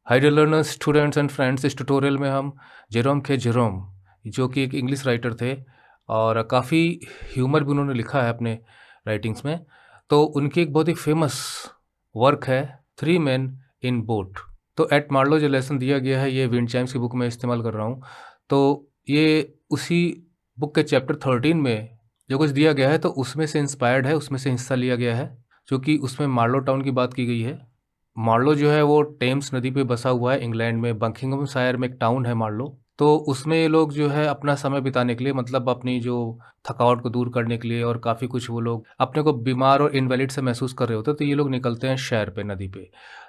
Hi dear learners, students and friends. इस tutorial में हम जेरोम के जेरोम, जो कि एक इंग्लिश राइटर थे और काफ़ी ह्यूमर भी उन्होंने लिखा है अपने राइटिंग्स में। तो उनकी एक बहुत ही फेमस वर्क है थ्री मैन इन बोट। तो एट मार्लो जो लेसन दिया गया है, ये विंड चाइम्स की बुक में इस्तेमाल कर रहा हूँ। तो ये उसी बुक के चैप्टर 13 में जो कुछ दिया गया है, तो उसमें से इंस्पायर्ड है, उसमें से हिस्सा लिया गया है, क्योंकि उसमें मार्लो टाउन की बात की गई है। मार्लो जो है वो टेम्स नदी पे बसा हुआ है इंग्लैंड में, बकिंघमशायर में एक टाउन है मार्लो। तो उसमें ये लोग जो है अपना समय बिताने के लिए, मतलब अपनी जो थकावट को दूर करने के लिए, और काफ़ी कुछ वो लोग अपने को बीमार और इनवैलिड से महसूस कर रहे होते हैं, तो ये लोग निकलते हैं शहर पे, नदी पे।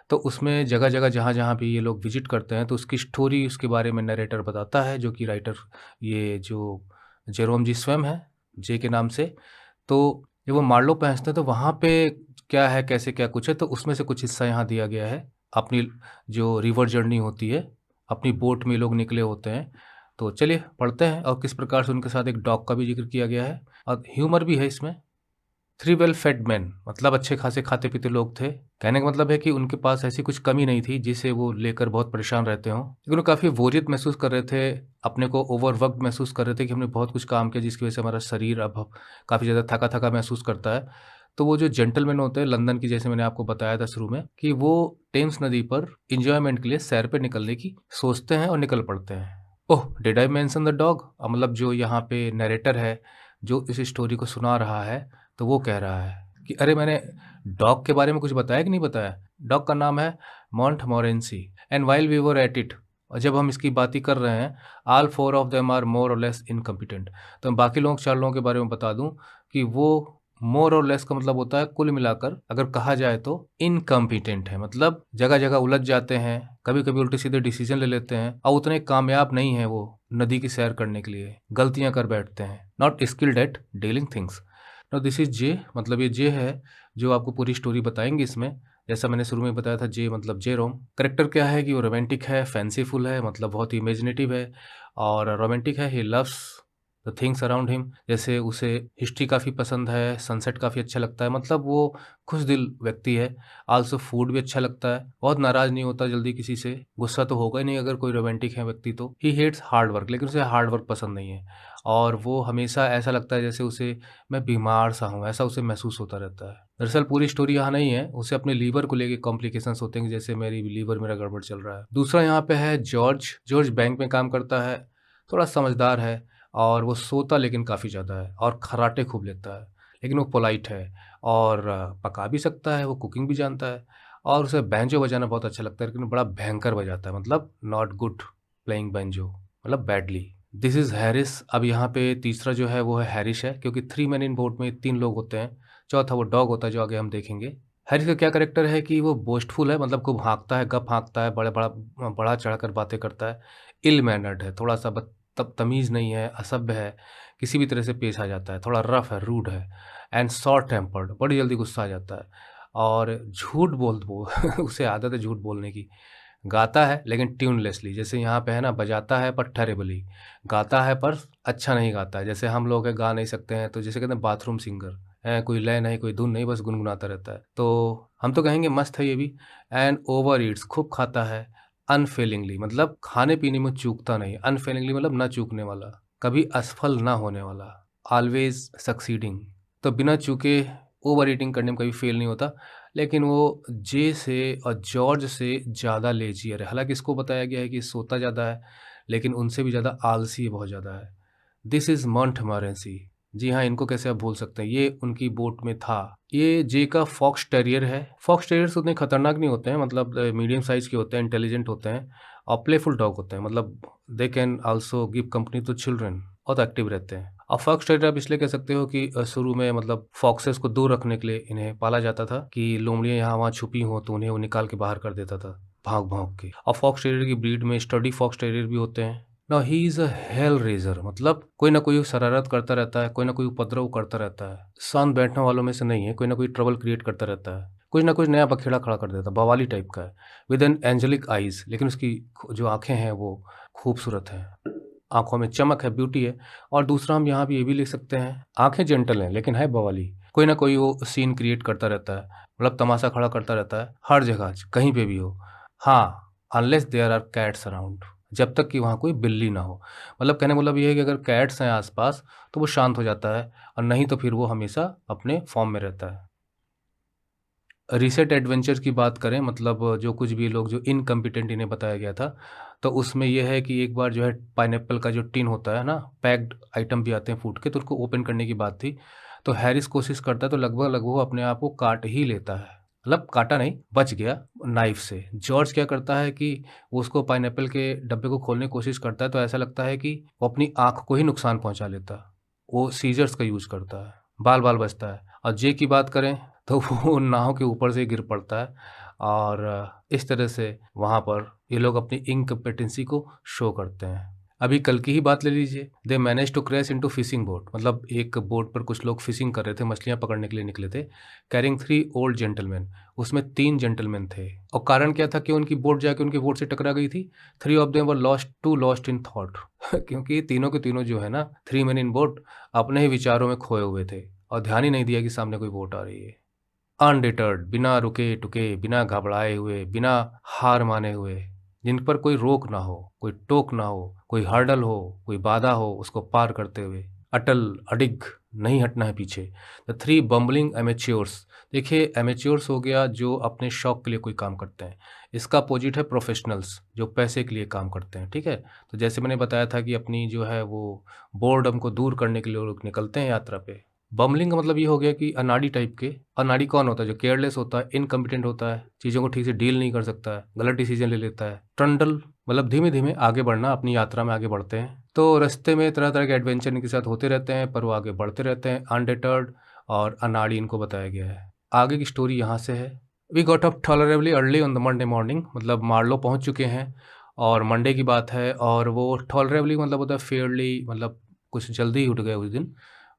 तो उसमें जगह जगह जहाँ जहाँ भी ये लोग विजिट करते हैं, तो उसकी स्टोरी, उसके बारे में नरेटर बताता है, जो कि राइटर ये जो जेरोम जी स्वयं है, जे के नाम से। तो जब वो मार्लो पहुँचते हैं तो वहाँ पे क्या है, कैसे क्या कुछ है, तो उसमें से कुछ हिस्सा यहाँ दिया गया है। अपनी जो रिवर जर्नी होती है, अपनी बोट में लोग निकले होते हैं। तो चलिए पढ़ते हैं, और किस प्रकार से उनके साथ एक डॉग का भी जिक्र किया गया है और ह्यूमर भी है इसमें। थ्री वेल फेड मैन, मतलब अच्छे खासे खाते पीते लोग थे। कहने का मतलब है कि उनके पास ऐसी कुछ कमी नहीं थी जिसे वो लेकर बहुत परेशान रहते हों, लेकिन वो काफ़ी बोरियत महसूस कर रहे थे, अपने को ओवरवर्कड महसूस कर रहे थे कि हमने बहुत कुछ काम किया, जिसकी वजह से हमारा शरीर अब काफ़ी ज़्यादा थका थका महसूस करता है। तो वो जो जेंटलमैन होते हैं लंदन की, जैसे मैंने आपको बताया था शुरू में, कि वो टेम्स नदी पर इंजॉयमेंट के लिए सैर पे निकलने की सोचते हैं और निकल पड़ते हैं। Oh, did I mention the dog? मतलब जो यहाँ पे नरेटर है, जो इस स्टोरी को सुना रहा है, तो वो कह रहा है कि अरे, मैंने डॉग के बारे में कुछ बताया कि नहीं बताया? डॉग का नाम है Montmorency, and while we were at it, और जब हम इसकी बात ही कर रहे हैं, all four of them are more or less incompetent. तो मैं बाकी लोग, चार लोगों के बारे में बता दूं कि वो मोर और लेस का मतलब होता है कुल मिलाकर, अगर कहा जाए तो इनकम्पिटेंट है, मतलब जगह जगह उलझ जाते हैं, कभी कभी उल्टे सीधे डिसीजन ले लेते हैं, और उतने कामयाब नहीं है वो नदी की सैर करने के लिए, गलतियां कर बैठते हैं, not skilled at dealing things. No, this is J, मतलब ये जे है जो आपको पूरी स्टोरी बताएंगे इसमें। जैसा मैंने शुरू में बताया था, जे मतलब जे रोम। करेक्टर क्या है कि वो रोमांटिक है, फैंसीफुल है, मतलब बहुत ही इमेजिनेटिव है, और रोमांटिक है। He loves the things around him, जैसे उसे हिस्ट्री काफ़ी पसंद है, सनसेट काफ़ी अच्छा लगता है, मतलब वो खुश दिल व्यक्ति है। आल्सो फूड भी अच्छा लगता है, बहुत नाराज़ नहीं होता जल्दी किसी से, गुस्सा तो होगा ही नहीं अगर कोई रोमांटिक है व्यक्ति तो। ही हेट्स हार्ड वर्क, लेकिन उसे हार्ड वर्क पसंद नहीं है, और वो हमेशा ऐसा लगता है जैसे उसे मैं बीमार सा हूँ, ऐसा उसे महसूस होता रहता है। दरअसल पूरी स्टोरी यहाँ नहीं है, उसे अपने लीवर को लेके कॉम्प्लिकेशंस होते हैं, जैसे मेरी लीवर मेरा गड़बड़ चल रहा है। दूसरा यहाँ पे है जॉर्ज। जॉर्ज बैंक में काम करता है, थोड़ा समझदार है, और वो सोता लेकिन काफ़ी ज़्यादा है, और खर्राटे खूब लेता है, लेकिन वो पोलाइट है, और पका भी सकता है, वो कुकिंग भी जानता है, और उसे बैंजो बजाना बहुत अच्छा लगता है, लेकिन बड़ा भयंकर बजाता है, मतलब नॉट गुड प्लेइंग बैंजो, मतलब बैडली। This is Harris. अब यहाँ पे तीसरा जो है वो है हैरिश है, क्योंकि थ्री मैन इन बोट में तीन लोग होते हैं। चौथा वो डॉग होता है, जो आगे हम देखेंगे। हैरिस का क्या करेक्टर है कि वो बोस्टफुल है, मतलब खूब हाँकता है, गप हाँकता है, बड़ा चढ़कर बातें करता है। इल मैनर्ड है, थोड़ा सा तब तमीज़ नहीं है, असभ्य है, किसी भी तरह से पेश आ जाता है, थोड़ा रफ है, रूड है, एंड शॉर्ट टेम्पर्ड, बड़ी जल्दी गुस्सा आ जाता है, और झूठ बोल उसे आदत है झूठ बोलने की। गाता है लेकिन ट्यूनलेसली, जैसे यहाँ पे है ना, बजाता है पर टेरेबली, गाता है पर अच्छा नहीं गाता है, जैसे हम लोग हैं गा नहीं सकते हैं, तो जैसे कहते हैं बाथरूम सिंगर है, कोई लय नहीं, कोई धुन नहीं, बस गुनगुनाता रहता है। तो हम तो कहेंगे मस्त है ये भी। एंड ओवर ईट्स, खूब खाता है। अनफेलिंगली, मतलब खाने पीने में चूकता नहीं, अनफेलिंगली मतलब ना चूकने वाला, कभी असफल ना होने वाला। ऑलवेज सक्सीडिंग, तो बिना चूके ओवर ईटिंग करने में कभी फेल नहीं होता। लेकिन वो जे से और जॉर्ज से ज़्यादा लेजियर है, हालांकि इसको बताया गया है कि सोता ज़्यादा है, लेकिन उनसे भी ज़्यादा आलसी बहुत ज़्यादा है। This is मोंटमोरेंसी। जी हाँ, इनको कैसे आप भूल सकते हैं, ये उनकी बोट में था। ये जे का फॉक्स टेरियर है। फॉक्स टेरियर्स उतने खतरनाक नहीं होते हैं, मतलब मीडियम साइज के होते हैं, इंटेलिजेंट होते हैं, और प्लेफुल डॉग होते हैं, मतलब they can also give company to children, बहुत एक्टिव रहते हैं। और फॉक्स टेरियर आप इसलिए कह सकते हो कि शुरू में मतलब फॉक्सेस को दूर रखने के लिए इन्हें पाला जाता था, कि लोमड़ियाँ यहाँ वहाँ छुपी हों तो उन्हें वो निकाल के बाहर कर देता था, भाग भाग के। और फॉक्स टेरियर की ब्रीड में स्टडी फॉक्स टेरियर भी होते हैं। Now he is a hell raiser, मतलब कोई ना कोई शरारत करता रहता है, कोई ना कोई उपद्रव करता रहता है, शांत बैठने वालों में से नहीं है, कोई ना कोई ट्रबल क्रिएट करता रहता है, कुछ ना कुछ नया बखेड़ा खड़ा कर देता है, बवाली टाइप का है, विद एन एंजेलिक आईज, लेकिन उसकी जो आंखें हैं वो खूबसूरत हैं, आंखों में चमक है, ब्यूटी है। और दूसरा हम यहाँ भी ये भी लिख सकते हैं, आंखें जेंटल हैं लेकिन है बवाली, कोई ना कोई वो सीन क्रिएट करता रहता है, मतलब तमाशा खड़ा करता रहता है हर जगह, कहीं पे भी हो। हाँ, unless there are cats around, जब तक कि वहाँ कोई बिल्ली ना हो। मतलब कहने का मतलब ये है कि अगर कैट्स हैं आसपास तो वो शांत हो जाता है, और नहीं तो फिर वो हमेशा अपने फॉर्म में रहता है। रीसेट एडवेंचर की बात करें, मतलब जो कुछ भी लोग जो इनकम्पिटेंट इन्हें बताया गया था, तो उसमें ये है कि एक बार जो है पाइनएप्पल का जो टिन होता है ना, पैक्ड आइटम भी आते हैं फूड के, तो उसको ओपन करने की बात थी। तो हैरिस कोशिश करता है तो लगभग वो अपने आप को काट ही लेता है। मतलब काटा नहीं, बच गया नाइफ से। जॉर्ज क्या करता है कि वो उसको पाइनएप्पल के डब्बे को खोलने की कोशिश करता है, तो ऐसा लगता है कि वो अपनी आँख को ही नुकसान पहुँचा लेता है। वो सीज़र्स का यूज़ करता है, बाल-बाल बचता है। और जे की बात करें तो वो नाव के ऊपर से गिर पड़ता है, और इस तरह से वहाँ पर ये लोग अपनी इनकम्पिटेंसी को शो करते हैं। अभी कल की ही बात ले लीजिए, they manage to crash into fishing boat, मतलब एक बोट पर कुछ लोग फिशिंग कर रहे थे, मछलियाँ पकड़ने के लिए निकले थे, कैरिंग 3 ओल्ड जेंटलमैन। उसमें 3 जेंटलमैन थे, और कारण क्या था कि उनकी बोट जाके उनकी बोट से टकरा गई थी। 3 of them were lost in thought क्योंकि तीनों के तीनों जो है ना, 3 मैन इन बोट, अपने ही विचारों में खोए हुए थे, और ध्यान ही नहीं दिया कि सामने कोई बोट आ रही है। अनडिटर्ड, बिना रुके-टुके, बिना घबराए हुए, बिना हार माने हुए, जिन पर कोई रोक ना हो, कोई टोक ना हो, कोई हर्डल हो, कोई बाधा हो, उसको पार करते हुए, अटल, अडिग, नहीं हटना है पीछे। The 3 bumbling amateurs. देखिए, एमेच्योर्स हो गया जो अपने शौक के लिए कोई काम करते हैं। इसका अपोजिट है प्रोफेशनल्स, जो पैसे के लिए काम करते हैं, ठीक है? तो जैसे मैंने बताया था कि अपनी जो है वो बोर्डम को दूर करने के लिए लोग निकलते हैं यात्रा पे। बम्बलिंग का मतलब ये हो गया कि अनाड़ी टाइप के। अनाड़ी कौन होता है? जो केयरलेस होता है, इनकम्पिटेंट होता है, चीज़ों को ठीक से डील नहीं कर सकता है, गलत डिसीजन ले लेता है। ट्रंडल मतलब धीमे-धीमे आगे बढ़ना, अपनी यात्रा में आगे बढ़ते हैं। तो रास्ते में तरह-तरह के एडवेंचर इनके साथ होते रहते हैं, पर वो आगे बढ़ते रहते हैं। अनडिटर्ड और अनाड़ी इनको बताया गया है। आगे की स्टोरी यहाँ से है। We got up tolerably early on the Monday morning, मतलब मार्लो पहुँच चुके हैं, और मंडे की बात है, और वो टॉलरेबली मतलब होता है फेयरली, मतलब कुछ जल्दी ही उठ गए उस दिन।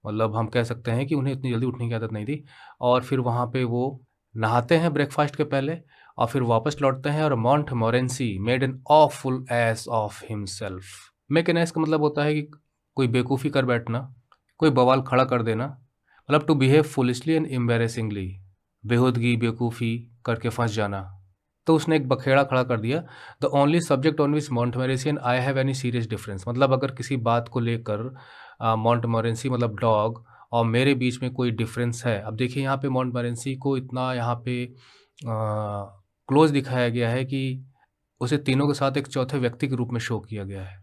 मतलब हम कह सकते हैं कि उन्हें इतनी जल्दी उठने की आदत नहीं थी, और फिर वहाँ पे वो नहाते हैं ब्रेकफास्ट के पहले, और फिर वापस लौटते हैं, और Montmorency made an awful ass of himself. Make an ass का मतलब होता है कि कोई बेवकूफ़ी कर बैठना, कोई बवाल खड़ा कर देना, मतलब टू बिहेव फुलिशली एंड एम्बेरेसिंगली, बेहूदगी, बेवकूफ़ी करके फंस जाना। तो उसने एक बखेड़ा खड़ा कर दिया। The only subject on which Montmorency and I have any serious difference, मतलब अगर किसी बात को लेकर मोंटमोरेंसी मतलब डॉग और मेरे बीच में कोई डिफरेंस है। अब देखिए, यहाँ पे मोंटमोरेंसी को इतना यहाँ पे क्लोज दिखाया गया है कि उसे तीनों के साथ एक चौथे व्यक्ति के रूप में शो किया गया है।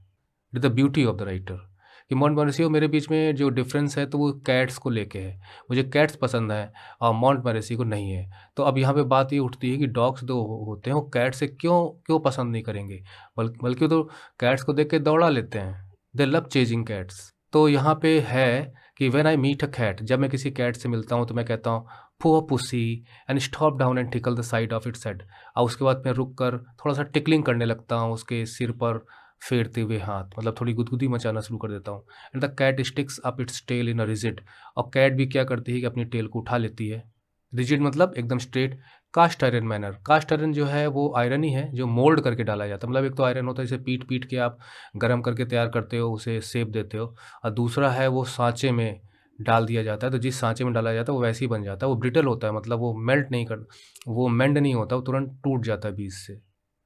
It the beauty of the writer कि मोंटमोरेंसी और मेरे बीच में जो डिफरेंस है तो वो कैट्स को लेके है। मुझे कैट्स पसंद है और मोंटमोरेंसी को नहीं है। तो अब यहाँ पे बात ये उठती है कि डॉग्स जो होते हैं वो कैट से क्यों क्यों पसंद नहीं करेंगे, बल्कि वो तो कैट्स को देख के दौड़ा लेते हैं। They love chasing cats. तो यहाँ पे है कि when I meet a cat, जब मैं किसी कैट से मिलता हूँ तो मैं कहता हूँ poor pussy and stop down and tackle the side of its head. और उसके बाद मैं रुक कर थोड़ा सा टिकलिंग करने लगता हूँ उसके सिर पर फेरते हुए हाथ, मतलब थोड़ी गुदगुदी मचाना शुरू कर देता हूँ। And the cat sticks up its tail in a rigid. और कैट भी क्या करती है कि अपनी टेल को उठा लेती है। रिजिड मतलब एकदम straight. Cast iron manner, cast iron जो है वो आयरन ही है जो मोल्ड करके डाला जाता है। मतलब एक तो आयरन होता है जिसे पीट पीट के आप गर्म करके तैयार करते हो, उसे शेप देते हो, और दूसरा है वो सांचे में डाल दिया जाता है। तो जिस सांचे में डाला जाता है वो वैसे ही बन जाता है। वो ब्रिटल होता है, मतलब वो मेल्ट नहीं कर, वो मेंड नहीं होता, वो तुरंत टूट जाता है बीच से,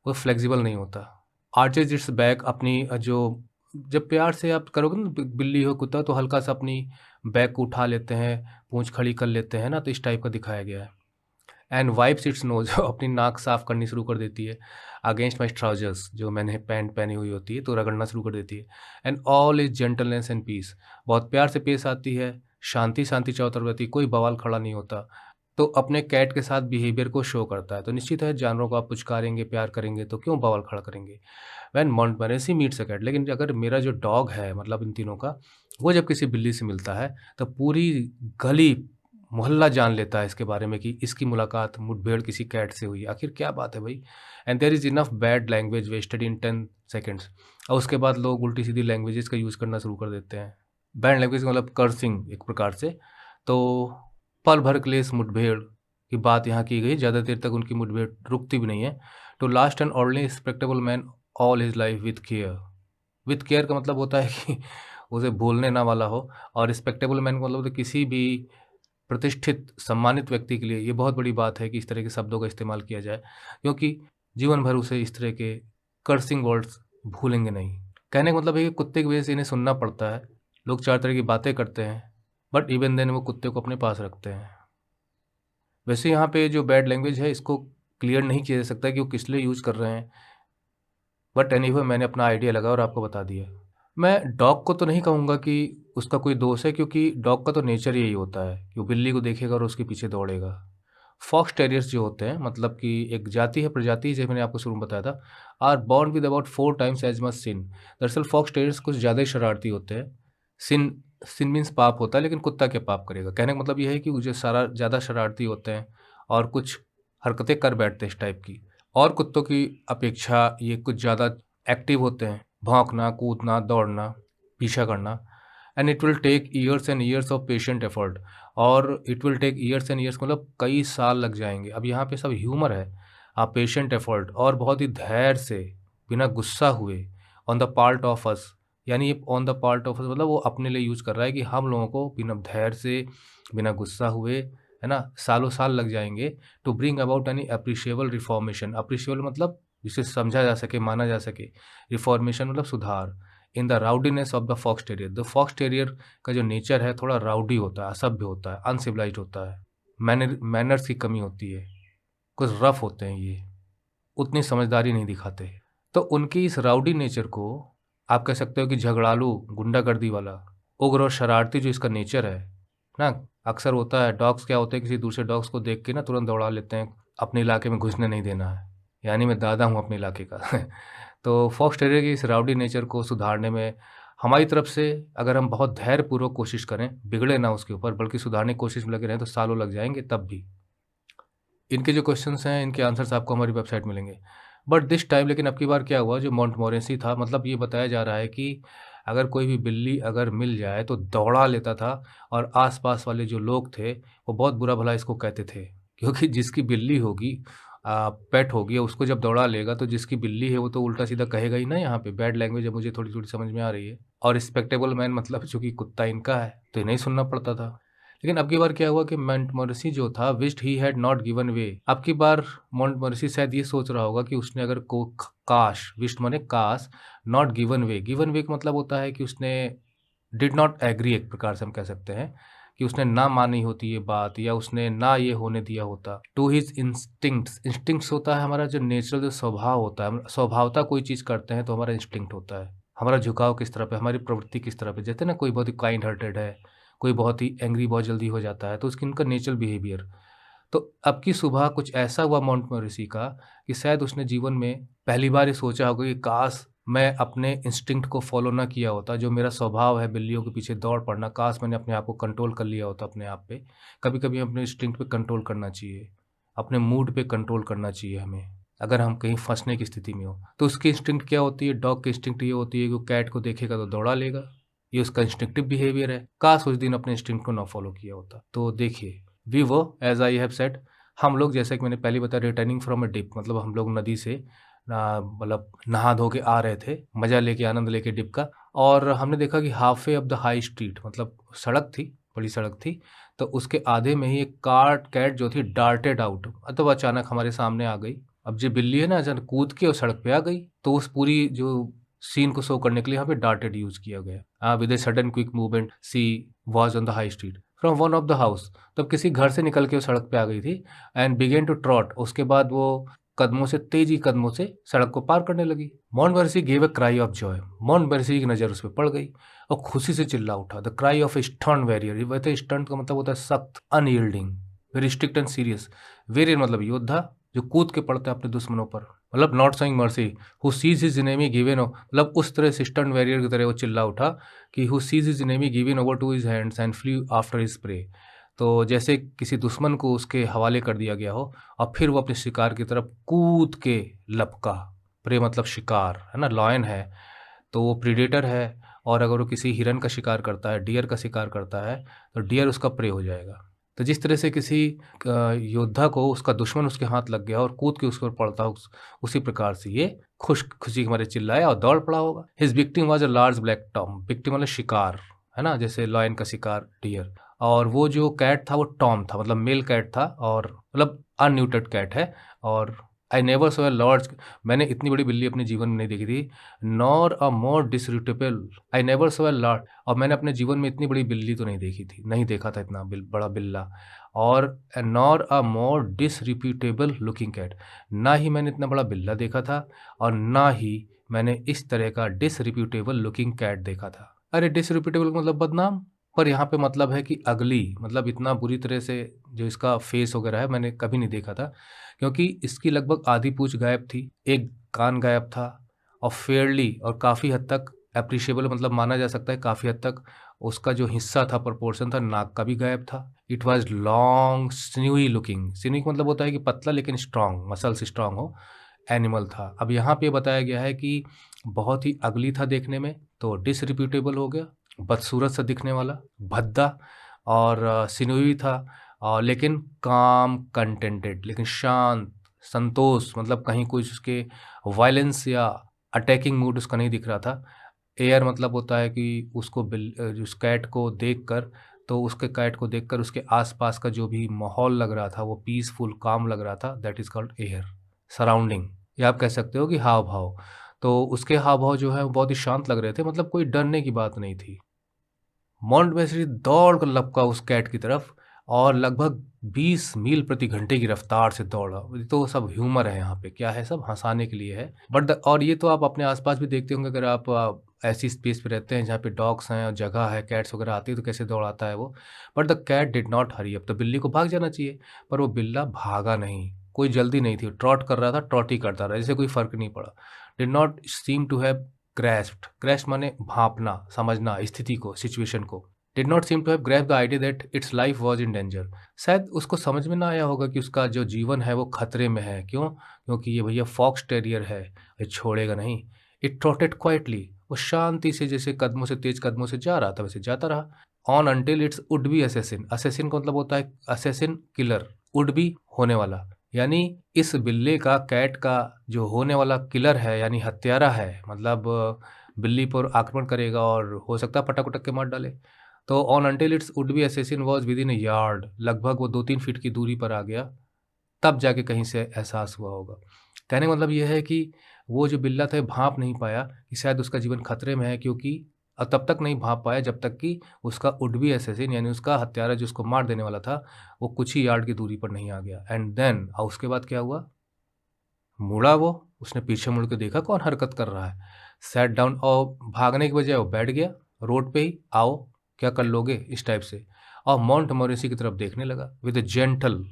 वो फ्लेक्सिबल नहीं होता। आर्चेज इट्स बैक, अपनी जो जब प्यार से आप करोगे ना, बिल्ली हो कुत्ता, तो हल्का सा अपनी बैक को उठा लेते हैं, पूंछ खड़ी कर लेते हैं ना, तो इस टाइप का दिखाया गया है। एंड वाइप्स इट्स नोज अपनी नाक साफ करनी शुरू कर देती है। अगेंस्ट माई ट्राउजर्स, जो मैंने पैंट पहनी हुई होती है तो रगड़ना शुरू कर देती है। And all is gentleness and peace, बहुत प्यार से पेश आती है, शांति शांति चारों तरफ रहती है, कोई बवाल खड़ा नहीं होता। तो अपने कैट के साथ बिहेवियर को शो करता है। तो निश्चित है, जानवरों को आप पुचकारेंगे, प्यार करेंगे तो क्यों बवाल खड़ा करेंगे। वैन मोंटमोरेंसी मीट्स अ कैट, लेकिन अगर मेरा जो डॉग है, मतलब इन तीनों का, वो जब किसी बिल्ली से मिलता है तो पूरी गली मोहल्ला जान लेता है इसके बारे में कि इसकी मुलाकात मुठभेड़ किसी कैट से हुई। आखिर क्या बात है भाई। And there is enough bad language wasted in 10 seconds. और उसके बाद लोग उल्टी सीधी लैंग्वेजेस का यूज़ करना शुरू कर देते हैं। बैड लैंग्वेज मतलब कर्सिंग एक प्रकार से। तो पल भर क्लेश मुठभेड़ की बात यहाँ की गई, ज़्यादा देर तक उनकी मुठभेड़ रुकती भी नहीं है। To last an ordinary respectable man all his life with care. With care का मतलब होता है कि उसे भूलने ना वाला हो, और रिस्पेक्टेबल मैन का मतलब होता है किसी भी प्रतिष्ठित सम्मानित व्यक्ति के लिए ये बहुत बड़ी बात है कि इस तरह के शब्दों का इस्तेमाल किया जाए, क्योंकि जीवन भर उसे इस तरह के कर्सिंग वर्ड्स भूलेंगे नहीं। कहने का मतलब है कि कुत्ते की वजह से इन्हें सुनना पड़ता है। लोग 4 तरह की बातें करते हैं, बट इवन देन वो कुत्ते को अपने पास रखते हैं। वैसे यहाँ पे जो बैड लैंग्वेज है इसको क्लियर नहीं किया जा सकता कि वो किस लिए यूज़ कर रहे हैं, बट एनीवे मैंने अपना आइडिया लगाया और आपको बता दिया। मैं डॉग को तो नहीं कहूँगा कि उसका कोई दोष है, क्योंकि डॉग का तो नेचर यही होता है कि वो बिल्ली को देखेगा और उसके पीछे दौड़ेगा। फॉक्स टेरियर्स जो होते हैं, मतलब कि एक जाति है, प्रजाति, जैसे मैंने आपको शुरू में बताया था, are born with about 4 times as much sin. दरअसल फॉक्स टेरियर्स कुछ ज़्यादा ही शरारती होते हैं। सिन सिन मीन्स पाप होता है, लेकिन कुत्ता क्या पाप करेगा। कहने का मतलब ये है कि वो जो सारा ज़्यादा शरारती होते हैं और कुछ हरकतें कर बैठते हैं इस टाइप की, और कुत्तों की अपेक्षा ये कुछ ज़्यादा एक्टिव होते हैं। भौंकना, कूदना, दौड़ना, पीछा करना। And it will take years and years of patient effort, और it will take years and years मतलब कई साल लग जाएंगे। अब यहाँ पे सब ह्यूमर है। आप पेशेंट एफर्ट और बहुत ही धैर्य से, बिना गुस्सा हुए, on the part of us, यानी ये on the part of us मतलब वो अपने लिए यूज़ कर रहा है कि हम लोगों को बिना धैर्य से, बिना गुस्सा हुए, है ना, सालों साल लग जाएंगे to bring about any appreciable reformation. Appreciable मतलब जिसे समझा जा सके, माना जा सके। रिफॉर्मेशन मतलब सुधार। In the rowdiness of the fox terrier. The fox terrier का जो नेचर है थोड़ा राउडी होता है, असभ्य होता है, अनसिविलाइज्ड होता है, मैनर्स की कमी होती है, कुछ रफ होते हैं ये, उतनी समझदारी नहीं दिखाते। तो उनकी इस राउडी नेचर को आप कह सकते हो कि झगड़ालू, गुंडागर्दी वाला, उग्र और शरारती जो इसका नेचर है ना, अक्सर होता है। डॉग्स क्या होते हैं, किसी दूसरे डॉग्स को देख के ना तुरंत दौड़ा लेते हैं, अपने इलाके में घुसने नहीं देना है, यानी मैं दादा हूँ अपने इलाके का तो फॉक्स टेरियर की इस राउडी नेचर को सुधारने में हमारी तरफ से अगर हम बहुत धैर्यपूर्वक कोशिश करें, बिगड़े ना उसके ऊपर, बल्कि सुधारने की कोशिश में लगे रहें, तो सालों लग जाएंगे तब भी। इनके जो क्वेश्चंस हैं, इनके आंसर्स आपको हमारी वेबसाइट मिलेंगे। बट दिस टाइम, लेकिन अब की बार क्या हुआ, जो मोंटमोरेंसी था, मतलब ये बताया जा रहा है कि अगर कोई भी बिल्ली अगर मिल जाए तो दौड़ा लेता था, और आसपास वाले जो लोग थे वो बहुत बुरा भला इसको कहते थे, क्योंकि जिसकी बिल्ली होगी, पेट होगी, उसको जब दौड़ा लेगा तो जिसकी बिल्ली है वो तो उल्टा सीधा कहेगा ही ना। यहाँ पे बैड लैंग्वेज है, मुझे थोड़ी थोड़ी समझ में आ रही है। और रिस्पेक्टेबल मैन मतलब चूंकि कुत्ता इनका है तो इन्हें सुनना पड़ता था। लेकिन अब की बार क्या हुआ कि मोंटमोरेंसी जो था, wished he had not given way. अब की बार मोंटमोरेंसी शायद ये सोच रहा होगा कि उसने अगर को काश, विश्ड माने काश, नॉट गिवन वे। गिवन वे का मतलब होता है कि उसने डिड नॉट एग्री, एक प्रकार से हम कह सकते हैं कि उसने ना मानी होती ये बात, या उसने ना ये होने दिया होता। टू हिज इंस्टिंक्ट्स, इंस्टिंक्ट्स होता है हमारा जो नेचुरल जो स्वभाव होता है। हम स्वभावता कोई चीज़ करते हैं तो हमारा इंस्टिंक्ट होता है, हमारा झुकाव किस तरह पे, हमारी प्रवृत्ति किस तरह पे। जैसे ना कोई बहुत ही काइंड हार्टेड है, कोई बहुत ही एंग्री बहुत जल्दी हो जाता है, तो उसकी उनका नेचुरल बिहेवियर। तो अब की सुबह कुछ ऐसा हुआ मोंटमोरेंसी का कि शायद उसने जीवन में पहली बार ये सोचा होगा कि काश मैं अपने इंस्टिंक्ट को फॉलो ना किया होता, जो मेरा स्वभाव है बिल्लियों के पीछे दौड़ पड़ना, काश मैंने अपने आप को कंट्रोल कर लिया होता अपने आप पे। कभी कभी अपने इंस्टिंक्ट पे कंट्रोल करना चाहिए, अपने मूड पे कंट्रोल करना चाहिए हमें, अगर हम कहीं फंसने की स्थिति में हो। तो उसकी इंस्टिंक्ट क्या होती है, डॉग की इंस्टिंक्ट ये होती है कि वो कैट को देखेगा तो दौड़ा लेगा, ये उसका इंस्टिंक्टिव बिहेवियर है। काश उस दिन अपने इंस्टिंक्ट को ना फॉलो किया होता। तो देखिए, वी वो एज आई हैव सेड, हम लोग जैसे कि मैंने पहले बताया, रिटर्निंग फ्रॉम अ डिप, मतलब हम लोग नदी से मतलब नहा धो के आ रहे थे, मज़ा लेके, आनंद लेके डिप का। और हमने देखा कि half way of the high street, मतलब सड़क थी, बड़ी सड़क थी, तो उसके आधे में ही एक कैट जो थी डार्टेड आउट, मतलब अचानक हमारे सामने आ गई। अब जो बिल्ली है ना, अचानक कूद के और सड़क पे आ गई। तो उस पूरी जो सीन को शो करने के लिए यहाँ पे डार्टेड यूज किया गया। With a sudden quick movement she was on the high street from one of the house. तो अब किसी घर से निकल के वो सड़क पे आ गई थी, एंड बिगेन टू ट्रॉट। उसके बाद वो कदमों से, तेजी कदमों से सड़क को पार करने लगी। Montmorency gave a cry of joy. Montmorency की नज़र उस पर पड़ गई और खुशी से चिल्ला उठा। The cry of a stern warrior. वैसे स्टर्न का मतलब होता है सख्त, unyielding, very strict and serious. Warrior मतलब योद्धा जो कूद के पड़ता है अपने दुश्मनों पर, मतलब not showing mercy. Who seize his enemy given, मतलब उस तरह से स्टर्न वॉरियर की तरह वो चिल्ला उठा कि who seize his enemy given over to his hands and flew after his prey. तो जैसे किसी दुश्मन को उसके हवाले कर दिया गया हो और फिर वो अपने शिकार की तरफ कूद के लपका। प्रे मतलब शिकार, है ना, लॉयन है तो वो प्रीडेटर है, और अगर वो किसी हिरन का शिकार करता है, डियर का शिकार करता है, तो डियर उसका प्रे हो जाएगा। तो जिस तरह से किसी योद्धा को उसका दुश्मन उसके हाथ लग गया और कूद के उसके ऊपर पड़ता, उसी प्रकार से ये खुशी के मारे चिल्लाया और दौड़ पड़ा होगा। His victim was a large black Tom. Victim मतलब शिकार, है ना, जैसे लॉयन का शिकार, डियर। और वो जो कैट था वो टॉम था, मतलब मेल कैट था, और मतलब अनन्यूटर्ड कैट है, और आई नेवर सॉ अ लार्ज, मैंने इतनी बड़ी बिल्ली अपने जीवन में नहीं देखी थी। Nor a more disreputable, I never saw a large, और मैंने अपने जीवन में इतनी बड़ी बिल्ली तो नहीं देखी थी, नहीं देखा था इतना बड़ा बिल्ला। और nor a more disreputable looking cat, ना ही मैंने इतना बड़ा बिल्ला देखा था और ना ही मैंने इस तरह का डिसरिप्यूटेबल लुकिंग कैट देखा था। अरे डिसरिप्यूटेबल मतलब बदनाम, पर यहाँ पे मतलब है कि अगली, मतलब इतना बुरी तरह से जो इसका फेस वगैरह है मैंने कभी नहीं देखा था, क्योंकि इसकी लगभग आधी पूंछ गायब थी, एक कान गायब था, और फेयरली और काफ़ी हद तक एप्रिशिएबल, मतलब माना जा सकता है काफ़ी हद तक उसका जो हिस्सा था, प्रोपोर्शन था, नाक का भी गायब था। इट वॉज लॉन्ग स्न्यूई लुकिंग, स्न्यूई का मतलब होता है कि पतला लेकिन स्ट्रांग, मसल्स स्ट्रांग हो, एनिमल था। अब यहाँ पे बताया गया है कि बहुत ही अगली था देखने में, तो डिसरिप्यूटेबल हो गया, बदसूरत सा दिखने वाला, भद्दा, और सिनेरी था, और लेकिन काम कंटेंटेड, लेकिन शांत, संतोष, मतलब कहीं कुछ उसके वायलेंस या अटैकिंग मूड उसका नहीं दिख रहा था। एयर मतलब होता है कि उसको उस कैट को देखकर, तो उसके कैट को देखकर उसके आसपास का जो भी माहौल लग रहा था वो पीसफुल काम लग रहा था, that is called air, surrounding, या आप कह सकते हो कि हाव भाव। तो उसके हाव भाव जो है वो बहुत ही शांत लग रहे थे, मतलब कोई डरने की बात नहीं थी। मॉन्टमेसरी दौड़ कर लपका उस कैट की तरफ और लगभग 20 मील प्रति घंटे की रफ्तार से दौड़ा। ये तो सब ह्यूमर है, यहाँ पे क्या है, सब हंसाने के लिए है, बट और ये तो आप अपने आसपास भी देखते होंगे, अगर आप ऐसी स्पेस पे रहते हैं जहाँ पे डॉग्स हैं और जगह है, कैट्स वगैरह आती है तो कैसे दौड़ाता है वो। But the cat did not hurry up, तो बिल्ली को भाग जाना चाहिए, पर वो बिल्ला भागा नहीं, कोई जल्दी नहीं थी, ट्रॉट कर रहा था, ट्रॉट ही करता रहा, जैसे कोई फर्क नहीं पड़ा। Did not seem to have grasped, grasp माने भांपना, समझना स्थिति को, सिचुएशन को। Did not seem to have grasped the idea that its life was in danger, शायद उसको समझ में ना आया होगा कि उसका जो जीवन है वो खतरे में है। क्यों? क्योंकि ये भैया फॉक्स टेरियर है, ये छोड़ेगा नहीं। इट ट्रॉटेड क्वाइटली, वो शांति से जैसे कदमों से, तेज कदमों से जा रहा था वैसे जाता रहा। On until it's would be assassin, assassin का मतलब होता है असेसिन, किलर, वुड बी होने वाला, यानी इस बिल्ले का, कैट का जो होने वाला किलर है, यानी हत्यारा है, मतलब बिल्ली पर आक्रमण करेगा और हो सकता है पटक उटक के मार डाले। तो on until it's would be assassin was with in a yard, लगभग वो 2-3 फीट की दूरी पर आ गया, तब जाके कहीं से एहसास हुआ होगा। कहने का मतलब ये है कि वो जो बिल्ला था भाँप नहीं पाया कि शायद उसका जीवन खतरे में है, क्योंकि तब तक नहीं भाँप पाया जब तक कि उसका वुड बी असैसिन, यानी उसका हत्यारा जो उसको मार देने वाला था, वो कुछ ही यार्ड की दूरी पर नहीं आ गया। एंड देन उसके बाद क्या हुआ? मुड़ा वो, उसने पीछे मुड़ के देखा कौन हरकत कर रहा है, सैट डाउन, और भागने की बजाय वो बैठ गया रोड पे ही, आओ क्या कर लोगे, इस टाइप से, और माउंट मोरेसी की तरफ देखने लगा with gentle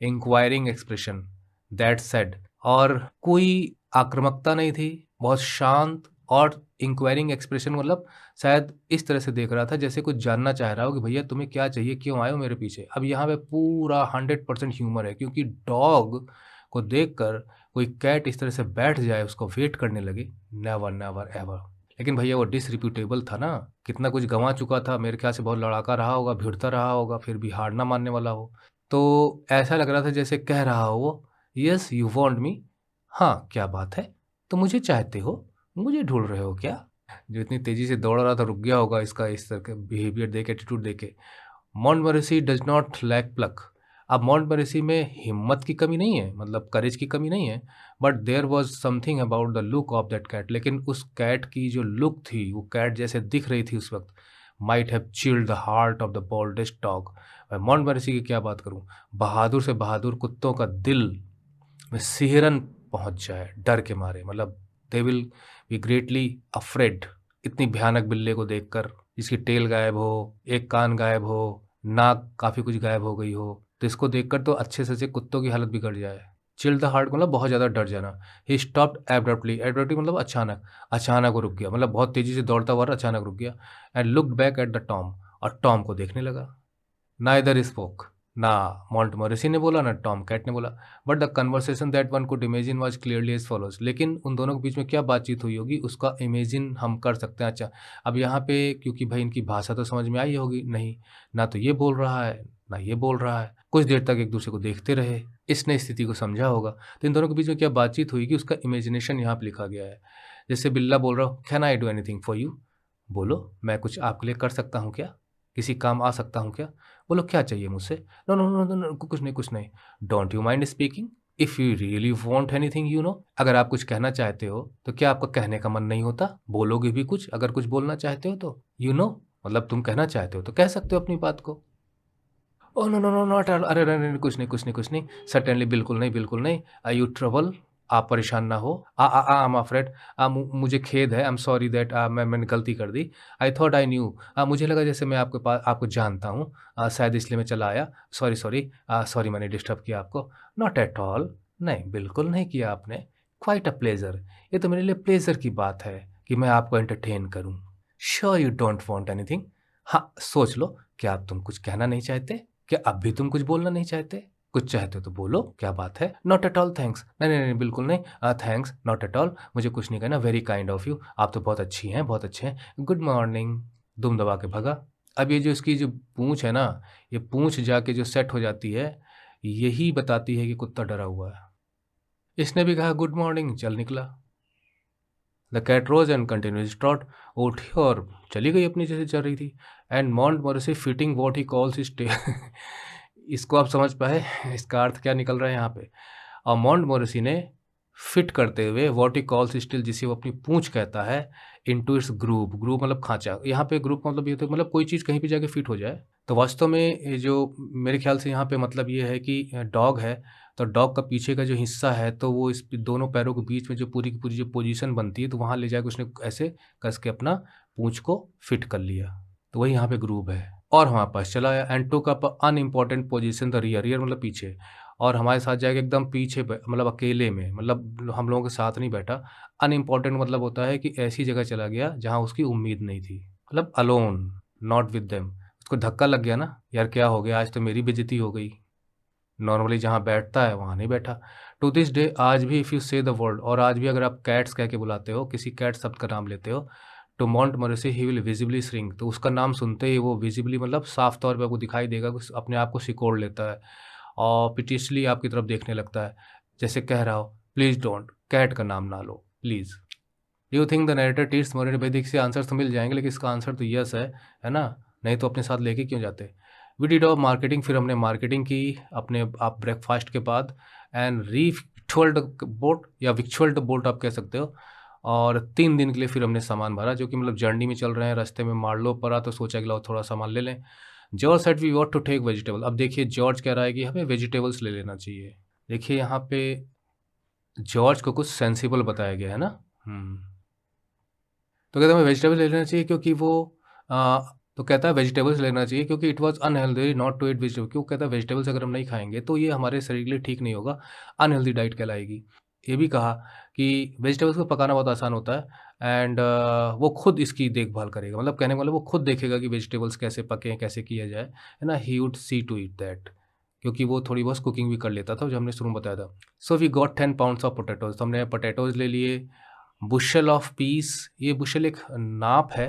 enquiring expression, that said, और कोई आक्रामकता नहीं थी, बहुत शांत, और इंक्वायरिंग एक्सप्रेशन मतलब शायद इस तरह से देख रहा था जैसे कुछ जानना चाह रहा हो कि भैया तुम्हें क्या चाहिए, क्यों आए हो मेरे पीछे। अब यहाँ पे पूरा 100% ह्यूमर है, क्योंकि डॉग को देखकर कोई कैट इस तरह से बैठ जाए, उसको वेट करने लगे, नेवर नेवर एवर। लेकिन भैया वो डिसरिप्यूटेबल था ना, कितना कुछ गंवा चुका था, मेरे ख्याल से बहुत लड़ाका रहा होगा, भिड़ता रहा होगा, फिर भी हार ना मानने वाला हो। तो ऐसा लग रहा था जैसे कह रहा हो वो, यस यू वांट मी, हाँ क्या बात है, तो मुझे चाहते हो, मुझे ढूंढ रहे हो क्या। जो इतनी तेजी से दौड़ रहा था रुक गया होगा इसका इस तरह का बिहेवियर देख, एटीट्यूड देखे। मॉन्टमोरेसी डज नॉट लैक प्लक, अब मॉन्टमोरेसी में हिम्मत की कमी नहीं है, मतलब करेज की कमी नहीं है, but there was something about the look of that cat, लेकिन उस कैट की जो लुक थी, वो कैट जैसे दिख रही थी उस वक्त, might have chilled the heart of the boldest dog. मैं मॉन्टमोरेसी की क्या बात करूं, बहादुर से बहादुर कुत्तों का दिल में सिहरन पहुंच जाए डर के मारे, मतलब they will be greatly afraid, इतनी भयानक बिल्ले को देखकर, जिसकी टेल गायब हो, एक कान गायब हो, नाक काफ़ी कुछ गायब हो गई हो, तो इसको देखकर तो अच्छे से कुत्तों की हालत बिगड़ जाए। चिल्ड द हार्ट मतलब बहुत ज़्यादा डर जाना। ही स्टॉप्ड एब्रप्टली, एब्रप्टली मतलब अचानक, अचानक वो रुक गया, मतलब बहुत तेज़ी से दौड़ता हुआ अचानक रुक गया, and looked back at the Tom, और टॉम को देखने लगा। नाइदर स्पोक, ना मॉन्टमोरेसी ने बोला ना टॉम कैट ने बोला, but the conversation that one could imagine was clearly as follows, लेकिन उन दोनों के बीच में क्या बातचीत हुई होगी उसका इमेजिन हम कर सकते हैं। अच्छा, अब यहाँ पे क्योंकि भाई इनकी भाषा तो समझ में आई होगी नहीं, ना तो ये बोल रहा है ना ये बोल रहा है, कुछ देर तक एक दूसरे को देखते रहे, इसने स्थिति को समझा होगा, तो इन दोनों के बीच में क्या बातचीत हुई कि उसका इमेजिनेशन यहाँ पे लिखा गया है। जैसे बिल्ला बोल रहा हो, can I do anything for you, बोलो मैं कुछ आपके लिए कर सकता हूँ क्या, किसी काम आ सकता हूँ क्या, बोलो क्या चाहिए मुझसे, no no no no no, कुछ नहीं कुछ नहीं, don't you mind speaking, if you really want anything अगर आप कुछ कहना चाहते हो तो क्या आपका कहने का मन नहीं होता? बोलोगे भी कुछ अगर कुछ बोलना चाहते हो तो? मतलब तुम कहना चाहते हो तो कह सकते हो अपनी बात को। Oh! No, no, no, not at अरे, अरे, अरे! कुछ नहीं, कुछ नहीं, कुछ नहीं। सर्टेनली बिल्कुल नहीं, बिल्कुल नहीं। Are you trouble? आप परेशान ना हो। I am afraid. मुझे खेद है। आई एम सॉरी दैट मैंने गलती कर दी। I thought I knew. मुझे लगा जैसे मैं आपको जानता हूँ। शायद इसलिए मैं चला आया। Sorry, sorry. सॉरी मैंने डिस्टर्ब किया आपको। Not at all. नहीं, बिल्कुल नहीं किया आपने। Quite a pleasure. ये तो मेरे लिए प्लेज़र की बात है कि मैं आपको एंटरटेन करूँ। Sure you don't want anything? हाँ, सोच लो, क्या अब तुम कुछ कहना नहीं चाहते? क्या अब भी तुम कुछ बोलना नहीं चाहते? कुछ चाहते हो तो बोलो, क्या बात है? Not at all thanks. नहीं, नहीं, नहीं, बिल्कुल नहीं। Thanks, not at all. मुझे कुछ नहीं कहना। Very kind of you. आप तो बहुत अच्छी हैं, बहुत अच्छे हैं। Good morning. दुम दबा के भगा। अब ये जो इसकी जो पूँछ है ना, ये पूँछ जाके जो सेट हो जाती है, यही बताती है कि कुत्ता डरा हुआ है। इसने भी कहा गुड मॉर्निंग, चल निकला। The cat rose and continues trot. उठी और चली गई अपनी जैसे चल रही थी। And Montmorency fitting what he calls his टे इसको आप समझ पाए इसका अर्थ क्या निकल रहा है यहाँ पे। और मॉन्ट मोरेसी ने फिट करते हुए वॉट ही कॉल्स स्टिल जिसे वो अपनी पूंछ कहता है इनटू इट्स ग्रूव। ग्रूव मतलब खांचा। यहाँ पे ग्रुप मतलब ये तो मतलब कोई चीज़ कहीं भी जाके फिट हो जाए। तो वास्तव में ये जो मेरे ख्याल से यहाँ पे मतलब ये है कि डॉग है, तो डॉग का पीछे का जो हिस्सा है तो वो इस दोनों पैरों के बीच में जो पूरी की पूरी जो पोजीशन बनती है तो वहाँ ले जाके उसने ऐसे कस के अपना पूंछ को फिट कर लिया। तो वही यहाँ पे ग्रूव है। और हमारे पास चला आया and took up unimportant position the rear. Rear मतलब पीछे। और हमारे साथ जाके एकदम पीछे मतलब अकेले में, मतलब हम लोगों के साथ नहीं बैठा। अनइम्पॉर्टेंट मतलब होता है कि ऐसी जगह चला गया जहाँ उसकी उम्मीद नहीं थी। मतलब अलोन, नॉट विद देम। उसको धक्का लग गया ना, यार क्या हो गया, आज तो मेरी बेइज्जती हो गई। नॉर्मली जहाँ बैठता है वहाँ नहीं बैठा। टू दिस डे आज भी इफ़ यू से द वर्ड, और आज भी अगर आप कैट्स कह के बुलाते हो, किसी कैट शब्द का नाम लेते हो, to Montmorency he will visibly shrink. तो उसका नाम सुनते ही वो विजिबली मतलब साफ तौर पे आपको दिखाई देगा कि अपने आप को सिकोड़ लेता है और पिटिशली आपकी तरफ देखने लगता है, जैसे कह रहा हो प्लीज़ डोंट, कैट का नाम ना लो please. You think the narrator treats Montmorency? भाई देखिए आंसर तो मिल जाएंगे, लेकिन इसका आंसर तो यस है ना? नहीं तो अपने साथ लेके क्यों जाते? We did of marketing. फिर हमने मार्केटिंग की अपने आप ब्रेकफास्ट के बाद। एंड रिक्चुअल्ड बोट या विक्चुअल्ड बोट आप कह सकते हो। और 3 दिन के लिए फिर हमने सामान भरा, जो कि मतलब जर्नी में चल रहे हैं, रास्ते में मार्लो पड़ा तो सोचा कि लाओ थोड़ा सामान ले लें। George said we want to take vegetable. अब देखिए जॉर्ज कह रहा है कि हमें वेजिटेबल्स ले लेना चाहिए। देखिए यहाँ पे जॉर्ज को कुछ सेंसिबल बताया गया है ना। तो कहता है हमें वेजिटेबल ले लेना चाहिए क्योंकि वो आ, तो कहता है वेजिटेबल्स लेना चाहिए क्योंकि it was unhealthy not to eat vegetable. क्यों कहता है वेजिटेबल्स अगर हम नहीं खाएंगे तो ये हमारे शरीर के लिए ठीक नहीं होगा, अनहेल्दी डाइट कहलाएगी। ये भी कहा कि वेजिटेबल्स को पकाना बहुत आसान होता है एंड वो खुद इसकी देखभाल करेगा। मतलब कहने वाला वो खुद देखेगा कि वेजिटेबल्स कैसे पकें, कैसे किया जाए, है ना। He would see to eat that, क्योंकि वो थोड़ी बहुत कुकिंग भी कर लेता था जो हमने शुरू में बताया था। So we got 10 pounds of potatoes. तो हमने पोटैटोज ले लिए। बुशल ऑफ पीस, ये बुशल एक नाप है,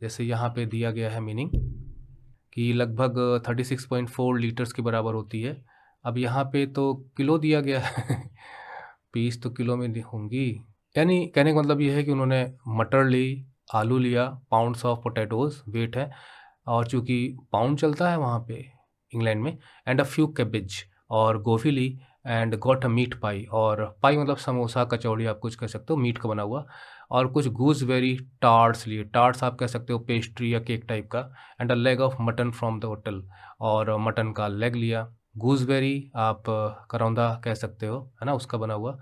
जैसे यहाँ पे दिया गया है मीनिंग कि लगभग 36.4 लीटर्स के बराबर होती है। अब यहाँ पे तो किलो दिया गया है पीस तो किलो में होंगी। यानी कहने का मतलब ये है कि उन्होंने मटर ली, आलू लिया, पाउंड्स ऑफ पोटैटोज वेट है, और चूँकि पाउंड चलता है वहाँ पे इंग्लैंड में, एंड अ फ्यू कैबेज, और गोभी ली, एंड गॉट अ मीट पाई। और पाई मतलब समोसा कचौड़ी आप कुछ कह सकते हो, मीट का बना हुआ। और कुछ गूसबेरी टार्ट्स लिए। टार्ट्स आप कह सकते हो पेस्ट्री या केक टाइप का। And a leg of mutton from the hotel, और मटन का लेग लिया। गूसबेरी आप करौंदा कह सकते हो, है ना, उसका बना हुआ।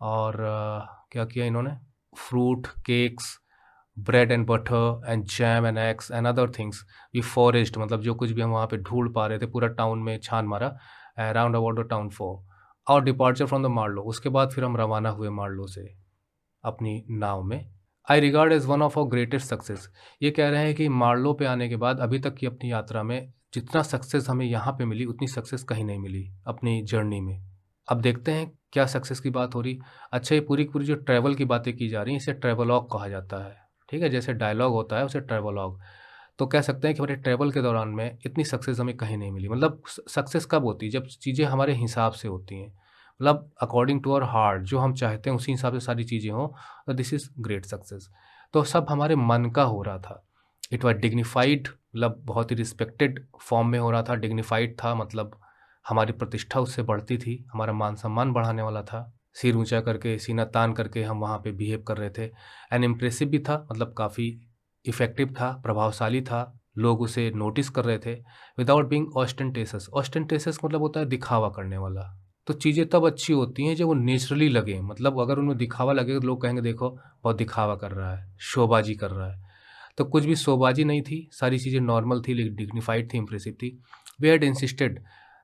और क्या किया इन्होंने, fruit, cakes, bread and butter and jam and eggs and other things. We forest मतलब जो कुछ भी हम वहाँ पे ढूंढ पा रहे थे, पूरा टाउन में छान मारा, around about the town for और डिपार्चर फ्रॉम द मार्लो। उसके बाद फिर हम रवाना हुए मार्लो से अपनी नाव में। I regard as one of our greatest success. ये कह रहे हैं कि मार्लो पे आने के बाद अभी तक की अपनी यात्रा में जितना सक्सेस हमें यहाँ पे मिली उतनी सक्सेस कहीं नहीं मिली अपनी जर्नी में। अब देखते हैं क्या सक्सेस की बात हो रही। अच्छा, ये पूरी की पूरी जो ट्रैवल की बातें की जा रही हैं इसे ट्रैवलॉग कहा जाता है। ठीक है, जैसे डायलॉग होता है उसे ट्रैवलॉग। तो कह सकते हैं कि हमारे ट्रैवल के दौरान में इतनी सक्सेस हमें कहीं नहीं मिली। मतलब सक्सेस कब होती है, जब चीज़ें हमारे हिसाब से होती हैं, मतलब अकॉर्डिंग टू आवर हार्ट, जो हम चाहते हैं उसी हिसाब से सारी चीज़ें हों, तो दिस इज़ ग्रेट सक्सेस। तो सब हमारे मन का हो रहा था। इट वाज डिग्निफाइड, मतलब बहुत ही रिस्पेक्टेड फॉर्म में हो रहा था। डिग्निफाइड था मतलब हमारी प्रतिष्ठा उससे बढ़ती थी, हमारा मान-सम्मान बढ़ाने वाला था। सिर ऊँचा करके, सीना तान करके हम वहाँ पे बिहेव कर रहे थे एंड इम्प्रेसिव भी था, मतलब काफ़ी इफ़ेक्टिव था, प्रभावशाली था, लोग उसे नोटिस कर रहे थे विदाउट बीइंग ऑस्टेंटेशियस। ऑस्टेंटेशियस मतलब होता है दिखावा करने वाला। तो चीज़ें तब अच्छी होती हैं जब वो नेचुरली लगें, मतलब अगर उनमें दिखावा लगे तो लोग कहेंगे देखो बहुत दिखावा कर रहा है, शोबाजी कर रहा है। तो कुछ भी शोबाजी नहीं थी, सारी चीज़ें नॉर्मल थी, लेकिन डिग्निफाइड थी, इम्प्रेसिव थी। We had insisted.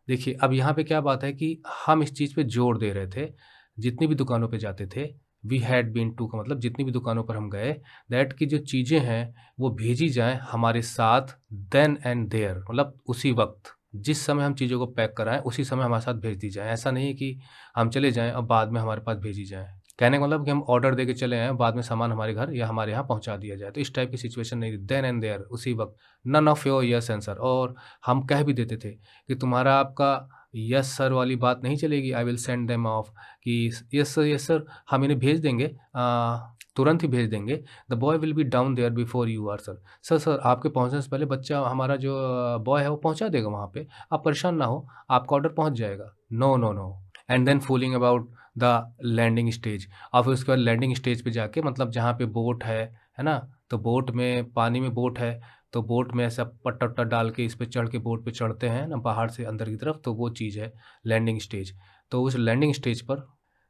देखिए, अब यहाँ पे क्या बात है कि हम इस चीज़ पे जोर दे रहे थे, जितनी भी दुकानों पे जाते थे, वी हैड बीन टू का मतलब जितनी भी दुकानों पर हम गए, दैट की जो चीज़ें हैं, वो भेजी जाएँ हमारे साथ देन एंड देयर, मतलब उसी वक़्त। जिस समय हम चीज़ों को पैक कराएँ, उसी समय हमारे साथ भेज दी जाएँ। ऐसा नहीं है कि हम चले जाएँ और बाद में हमारे पास भेजी जाएँ। कहने का मतलब कि हम ऑर्डर देके चले आएँ, बाद में सामान हमारे घर या हमारे यहाँ पहुँचा दिया जाए। तो इस टाइप की सिचुएशन नहीं थी, देन एंड देयर, उसी वक़्त। None of your yes and sir. और हम कह भी देते थे कि तुम्हारा आपका यस सर वाली बात नहीं चलेगी, I will send them off कि यस सर, हम इन्हें भेज देंगे, तुरंत ही भेज देंगे। The boy will be down there before you are sir. Sir आपके पहुँचने से पहले बच्चा हमारा जो बॉय है वो पहुँचा देगा वहाँ पे। आप परेशान ना हो, आपका ऑर्डर पहुँच जाएगा। No, no, no. And then fooling about the landing stage. और फिर उसके बाद लैंडिंग स्टेज पे जाके, मतलब जहाँ पे बोट है ना? तो बोट में, पानी में बोट है, तो बोट में ऐसा पट्टा-वट्टा डाल के इस पे चढ़ के बोट पे चढ़ते हैं ना बाहर से अंदर की तरफ, तो वो चीज़ है लैंडिंग स्टेज। तो उस लैंडिंग स्टेज पर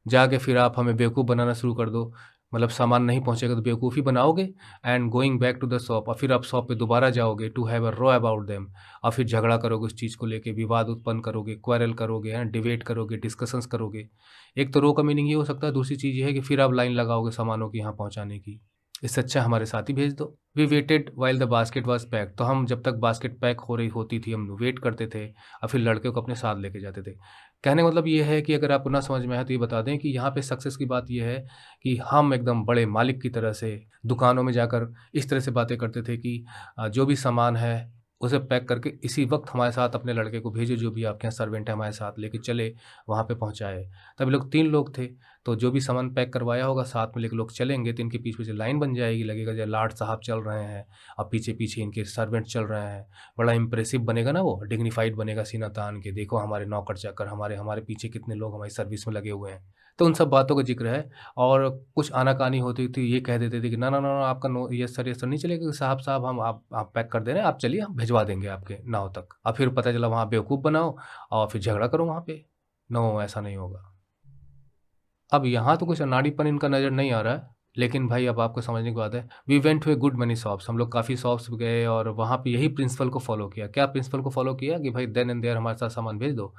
जाके फिर आप हमें बेवकूफ़ बनाना शुरू कर दो, मतलब सामान नहीं पहुँचेगा तो बेवकूफ़ी बनाओगे and going back to the shop, और फिर आप शॉप पे दोबारा जाओगे to have a row about them, और फिर झगड़ा करोगे उस चीज़ को लेके, विवाद उत्पन्न करोगे, क्वेरल करोगे, डिबेट करोगे, डिस्कशंस करोगे। एक तो रो का मीनिंग ये हो सकता है, दूसरी चीज़ ये है कि फिर आप लाइन लगाओगे सामानों की यहाँ पहुँचाने की। इससे अच्छा हमारे साथ ही भेज दो। We waited while the basket was packed. तो हम जब तक बास्केट पैक हो रही होती थी, हम वेट करते थे और फिर लड़के को अपने साथ लेके जाते थे। कहने का मतलब ये है कि अगर आपको ना समझ में आए तो ये बता दें कि यहाँ पे सक्सेस की बात ये है कि हम एकदम बड़े मालिक की तरह से दुकानों में जाकर इस तरह से बातें करते थे कि जो भी सामान है उसे पैक करके इसी वक़्त हमारे साथ अपने लड़के को भेजो, जो भी आपके यहाँ सर्वेंट है हमारे साथ लेके चले, वहाँ पे पहुँचाए। तब लोग 3 लोग थे, तो जो भी सामान पैक करवाया होगा साथ में लेके लोग चलेंगे, तो इनके पीछे-पीछे लाइन बन जाएगी, लगेगा जैसे लाट साहब चल रहे हैं और पीछे-पीछे इनके सर्वेंट चल रहे हैं। बड़ा इम्प्रेसिव बनेगा ना वो, डिग्निफाइड बनेगा सीना तान के, देखो हमारे नौकर-चाकर, हमारे हमारे पीछे कितने लोग हमारी सर्विस में लगे हुए हैं। तो उन सब बातों का ज़िक्र है। और कुछ आनाकानी होती थी, ये कह देते थे कि ना, ना, ना, ना आपका नो यस सर नहीं चलेगा, साहब साहब हम आप पैक कर दे रहे हैं, आप चलिए हम भिजवा देंगे आपके नाव तक। और फिर पता चला वहाँ बेवकूफ़ बनाओ और फिर झगड़ा करो वहाँ पे। नो, ऐसा नहीं होगा। अब यहाँ तो कुछ अनाड़ीपन इनका नज़र नहीं आ रहा है, लेकिन भाई अब आपको समझने की बात है, we went to a good many shops, हम लोग काफ़ी शॉप्स पे गए और वहाँ पे यही प्रिंसिपल को फ़ॉलो किया। क्या प्रिंसिपल को फ़ॉलो किया कि भाई देन एंड देयर हमारे साथ सामान भेज दो।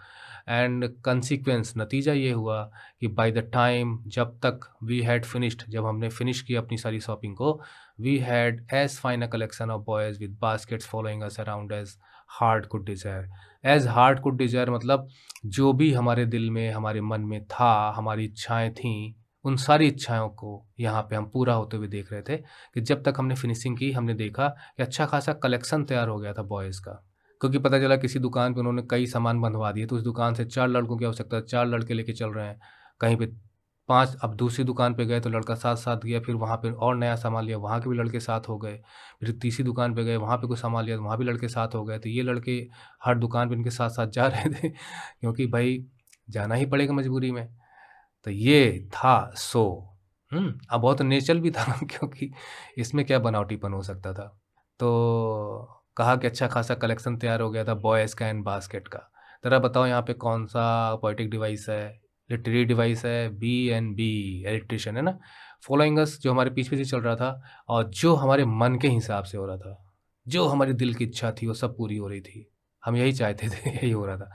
एंड कंसीक्वेंस नतीजा ये हुआ कि बाय द टाइम जब तक वी हैड फिनिश्ड, जब हमने फिनिश किया अपनी सारी शॉपिंग को, we had as fine a collection of boys with baskets following us around as heart could desire. As heart could desire मतलब जो भी हमारे दिल में, हमारे मन में था, हमारी इच्छाएँ थीं, उन सारी इच्छाओं को यहाँ पे हम पूरा होते हुए देख रहे थे कि जब तक हमने फिनिशिंग की, हमने देखा कि अच्छा खासा कलेक्शन तैयार हो गया था बॉयज़ का। क्योंकि पता चला किसी दुकान पे उन्होंने कई सामान बँधवा दिए, तो उस दुकान से 4 लड़कों की आवश्यकता है, 4 लड़के लेके चल रहे हैं। कहीं पे 5, अब दूसरी दुकान पे गए तो लड़का साथ-साथ गया, फिर वहाँ पे और नया सामान लिया, वहाँ के भी लड़के साथ हो गए। फिर तीसरी दुकान पे गए, वहाँ पे कुछ सामान लिया, तो वहाँ भी लड़के साथ हो गए। तो ये लड़के हर दुकान पे इनके साथ-साथ जा रहे थे क्योंकि भाई जाना ही पड़ेगा मजबूरी में। तो ये था शो। अब बहुत नेचुरल भी था क्योंकि इसमें क्या बनावटीपन हो सकता था। तो कहा कि अच्छा खासा कलेक्शन तैयार हो गया था बॉयज़ का एंड बास्केट का। ज़रा बताओ यहाँ पे कौन-सा पोएटिक डिवाइस है, लिटरेरी डिवाइस है, बी इलेक्ट्रीशियन है ना? फॉलोइंग अस जो हमारे पीछे-पीछे चल रहा था और जो हमारे मन के हिसाब से हो रहा था। जो हमारी दिल की इच्छा थी वो सब पूरी हो रही थी। हम यही चाहते थे यही हो रहा था।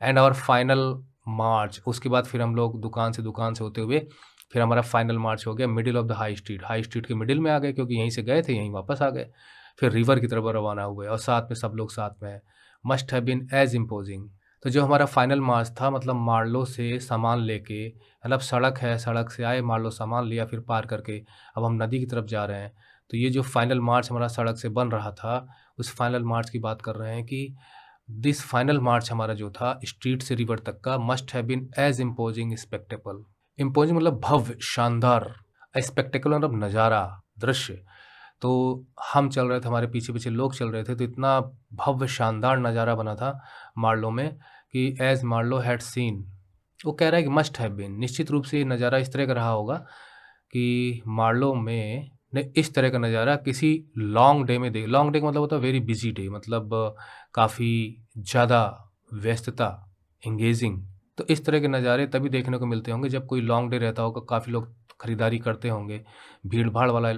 एंड आवर फाइनल मार्च, उसके बाद फिर हम लोग दुकान से होते हुए फिर हमारा फाइनल मार्च हो गया middle of the high street. High street के मिडल में आ गए क्योंकि यहीं से गए थे, यहीं वापस आ गए। फिर रिवर की तरफ रवाना हुए और साथ में सब लोग साथ में हैं। Must have been as imposing. तो जो हमारा फाइनल मार्च था, मतलब मार्लो से सामान लेके, मतलब सड़क है, सड़क से आए, मार्लो सामान लिया, फिर पार करके अब हम नदी की तरफ जा रहे हैं। तो ये जो फाइनल मार्च हमारा सड़क से बन रहा था, उस फाइनल मार्च की बात कर रहे हैं कि दिस फाइनल मार्च हमारा जो था स्ट्रीट से रिवर तक का must have been as imposing spectacle. Imposing मतलब भव्य, शानदार, स्पेक्टेकल मतलब नज़ारा, दृश्य। तो हम चल रहे थे, हमारे पीछे-पीछे लोग चल रहे थे, तो इतना भव्य शानदार नज़ारा बना था मार्लो में कि एज़ मार्लो हैड सीन, वो कह रहा है कि मस्ट हैव बीन, निश्चित रूप से ये नज़ारा इस तरह का रहा होगा कि मार्लो में ने इस तरह का नज़ारा किसी लॉन्ग डे में लॉन्ग डे का मतलब होता है वेरी बिजी डे, मतलब काफ़ी ज़्यादा व्यस्तता, एंगेजिंग। तो इस तरह के नज़ारे तभी देखने को मिलते होंगे जब कोई लॉन्ग डे रहता होगा, काफ़ी लोग खरीदारी करते होंगे, भीड़ भाड़ वाला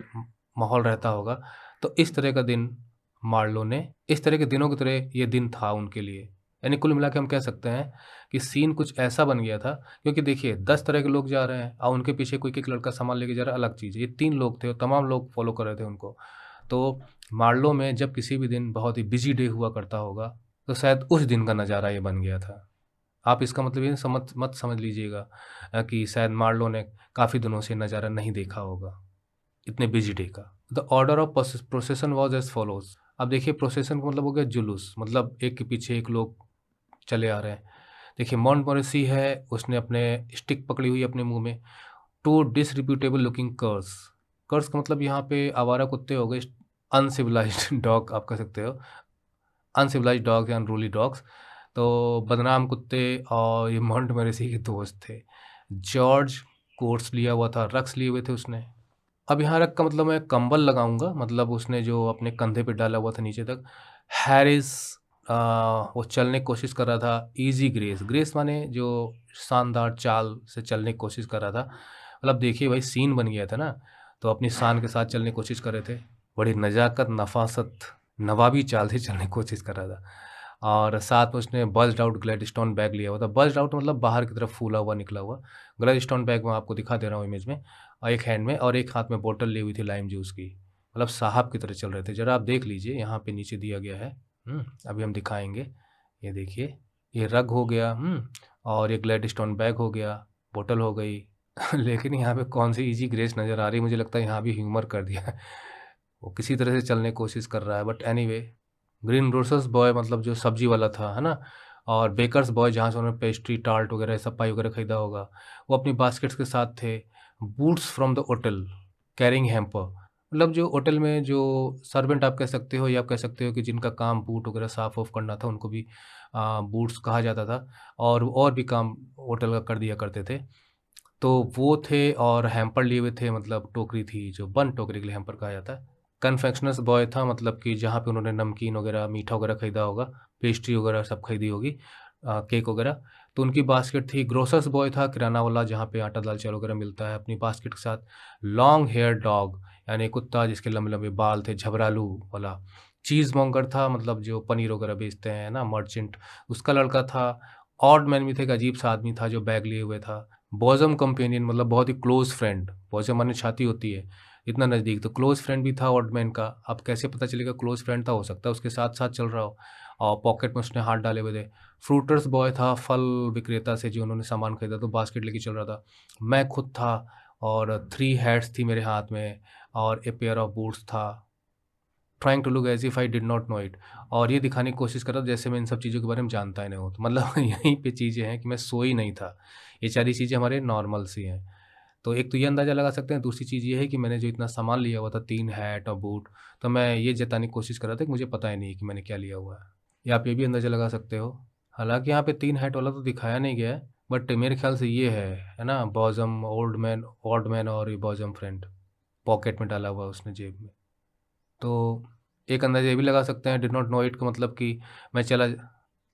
माहौल रहता होगा। तो इस तरह का दिन मार्लो ने, इस तरह के दिनों की तरह ये दिन था उनके लिए। यानी कुल मिला के हम कह सकते हैं कि सीन कुछ ऐसा बन गया था, क्योंकि देखिए 10 तरह के लोग जा रहे हैं और उनके पीछे कोई एक लड़का सामान लेके जा रहा है, अलग चीज़ है। ये 3 लोग थे और तमाम लोग फॉलो कर रहे थे उनको। तो मार्लो में जब किसी भी दिन बहुत ही बिजी डे हुआ करता होगा, तो शायद उस दिन का नज़ारा ये बन गया था। आप इसका मतलब ये मत समझ लीजिएगा कि शायद मार्लो ने काफ़ी दिनों से नज़ारा नहीं देखा होगा, इतने बिजी डे का। The order of procession was as follows. अब देखिए प्रोसेशन का मतलब हो गया जुलूस, मतलब एक के पीछे एक लोग चले आ रहे हैं। देखिए मोंटमोरेसी है, उसने अपने स्टिक पकड़ी हुई है अपने मुंह में। टू डिसरिप्यूटेबल लुकिंग कर्स, कर्स का मतलब यहाँ पे आवारा कुत्ते हो गए, अनसिविलाइज्ड डॉग आप कह सकते हो, अनसिविलाइज्ड डॉग्स या अनरूली डॉग्स। तो बदनाम कुत्ते, और ये मोंटमोरेसी के दोस्त थे। जॉर्ज कोर्स लिया हुआ था, रक्स लिए हुए थे उसने। अब यहाँ रख का मतलब मैं कंबल लगाऊंगा, मतलब उसने जो अपने कंधे पे डाला हुआ था नीचे तक। हैरिस, वो चलने की कोशिश कर रहा था। इजी ग्रेस, ग्रेस माने जो शानदार चाल से चलने की कोशिश कर रहा था। मतलब देखिए भाई सीन बन गया था ना, तो अपनी शान के साथ चलने की कोशिश कर रहे थे। बड़ी नज़ाकत, नफासत, नवाबी चाल से चलने की कोशिश कर रहा था। और साथ में उसने बल्ज्ड आउट ग्लैडस्टोन बैग लिया हुआ था। बल्ज्ड आउट मतलब बाहर की तरफ फूला हुआ, निकला हुआ। ग्लैडस्टोन बैग मैं आपको दिखा दे रहा हूँ इमेज में, और एक हैंड में और एक हाथ में बोतल ली हुई थी लाइम जूस की। मतलब साहब की तरह चल रहे थे। ज़रा आप देख लीजिए, यहाँ पे नीचे दिया गया है। अभी हम दिखाएंगे। ये देखिए, ये रग हो गया, और ये ग्लैडस्टोन बैग हो गया, बोतल हो गई। लेकिन यहाँ पे कौन सी इजी ग्रेस नज़र आ रही है, मुझे लगता है यहाँ भी ह्यूमर कर दिया है। वो किसी तरह से चलने की कोशिश कर रहा है, but anyway. Green grocers boy मतलब जो सब्जी वाला था, है ना, और बेकर्स बॉय जहाँ से उन्होंने पेस्ट्री, टार्ट वगैरह, सब पाई वगैरह खरीदा होगा, वो अपनी बास्केट्स के साथ थे। Boots from the hotel, carrying hamper, मतलब जो होटल में जो सर्वेंट आप कह सकते हो, या आप कह सकते हो कि जिनका काम बूट वगैरह साफ़ ऑफ करना था, उनको भी बूट्स कहा जाता था, और भी काम होटल का कर दिया करते थे। तो वो थे, और हैम्पर लिए हुए थे, मतलब टोकरी थी जो बंद टोकरी के लिए हैम्पर कहा जाता है। कन्फेक्शनर्स बॉय था, मतलब कि जहाँ पे उन्होंने नमकीन वगैरह, मीठा वगैरह खरीदा होगा, पेस्ट्री वगैरह सब खरीदी होगी, केक वगैरह, तो उनकी बास्केट थी। ग्रोसर्स बॉय था, किराना वाला, जहाँ पे आटा दाल चावल वगैरह मिलता है, अपनी बास्केट के साथ। लॉन्ग हेयर डॉग, यानी कुत्ता जिसके लंबे लंबे बाल थे, झबरालू वाला। चीज़ मॉन्गर था, मतलब जो पनीर वगैरह बेचते हैं ना, मर्चेंट, उसका लड़का था। ऑड मैन भी था, एक अजीब सा आदमी था जो बैग लिए हुए था। बॉज़म कंपेनियन मतलब बहुत ही क्लोज फ्रेंड, बॉज़म माने छाती होती है, इतना नज़दीक, तो क्लोज फ्रेंड भी था ऑड मैन का। अब कैसे पता चलेगा क्लोज फ्रेंड था, हो सकता है उसके साथ साथ चल रहा हो, और पॉकेट में उसने हाथ डाले हुए थे। फ्रूटर्स बॉय था, फल विक्रेता से जो उन्होंने सामान खरीदा, तो बास्केट लेके चल रहा था। मैं खुद था, और 3 हैट्स थी मेरे हाथ में, और ए पेयर ऑफ बूट्स था। Trying to look as if I did not know it, और ये दिखाने की कोशिश कर रहा था जैसे मैं इन सब चीज़ों के बारे में जानता ही नहीं हूँ। तो मतलब यहीं पे चीज़ें हैं कि मैं सोई नहीं था। ये सारी चीज़ें हमारे नॉर्मल सी हैं। तो एक तो ये अंदाज़ा लगा सकते हैं, दूसरी चीज़ ये है कि मैंने जो इतना सामान लिया हुआ था, 3 हैट और बूट, तो मैं ये जताने की कोशिश कर रहा था कि मुझे पता ही नहीं है कि मैंने क्या लिया हुआ है। या आप ये भी अंदाज़ा लगा सकते हो। हालाँकि यहाँ पे 3 हैट वाला तो दिखाया नहीं गया है, बट मेरे ख़्याल से ये है ना? बॉज़म, ओल्ड मैन, ऑड मैन, और ये बॉज़म फ्रेंड, पॉकेट में डाला हुआ है उसने, जेब में। तो एक अंदाज़ा ये भी लगा सकते हैं, डिड नॉट नो इट का मतलब कि मैं चला,